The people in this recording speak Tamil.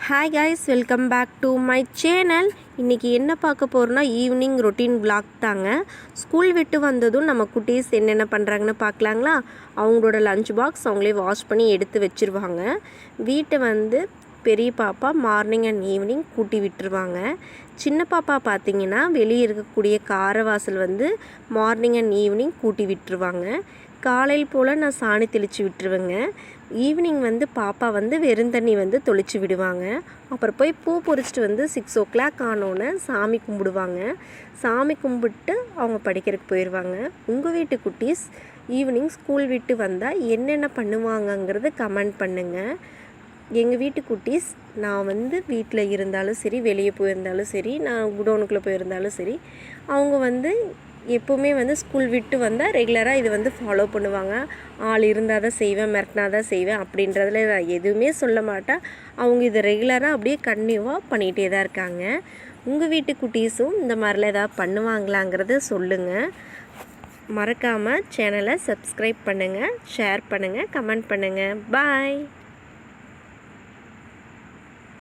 Hi guys, welcome back to my channel. இன்றைக்கி என்ன பார்க்க போகிறோன்னா ஈவினிங் ரொட்டீன் vlog தாங்க. ஸ்கூல் விட்டு வந்ததும் நம்ம குட்டீஸ் என்னென்ன பண்ணுறாங்கன்னு பார்க்கலாங்களா. அவங்களோட லஞ்ச் பாக்ஸ் அவங்களே வாஷ் பண்ணி எடுத்து வச்சுருவாங்க. வீட்டை பெரிய பாப்பா மார்னிங் அண்ட் ஈவினிங் கூட்டி விட்டுருவாங்க. சின்ன பாப்பா பார்த்திங்கன்னா வெளியே இருக்கக்கூடிய காரவாசல் மார்னிங் அண்ட் ஈவினிங் கூட்டி விட்டுருவாங்க. காலையில் போல் நான் சாணி தெளித்து விட்டுருவேங்க. ஈவினிங் பாப்பா வெறும் தண்ணி தொளிச்சு விடுவாங்க. அப்புறம் போய் பூ பொறிச்சிட்டு 6 o'clock ஆனோன்னே சாமி கும்பிடுவாங்க. சாமி கும்பிட்டு அவங்க படிக்கிறதுக்கு போயிடுவாங்க. உங்கள் வீட்டு குட்டீஸ் ஈவினிங் ஸ்கூல் விட்டு வந்தால் என்னென்ன பண்ணுவாங்கங்கிறது கமெண்ட் பண்ணுங்கள். எங்கள் வீட்டு குட்டீஸ் நான் வீட்டில் இருந்தாலும் சரி, வெளியே போயிருந்தாலும் சரி, நான் குடோனுக்குள்ளே போயிருந்தாலும் சரி, அவங்க எப்போவுமே ஸ்கூல் விட்டு வந்தால் ரெகுலராக இது ஃபாலோ பண்ணுவாங்க. ஆள் இருந்தால் தான் செய்வேன், மிரட்டினா தான் செய்வேன் அப்படின்றதுல நான் எதுவுமே சொல்ல மாட்டேன். அவங்க இதை ரெகுலராக அப்படியே கன்டினியூவாக பண்ணிகிட்டே தான் இருக்காங்க. உங்கள் வீட்டு குட்டீஸும் இந்த மாதிரிலாம் ஏதாவது பண்ணுவாங்களாங்கிறத சொல்லுங்கள். மறக்காமல் சேனலை சப்ஸ்கிரைப் பண்ணுங்கள், ஷேர் பண்ணுங்கள், கமெண்ட் பண்ணுங்கள். பாய்.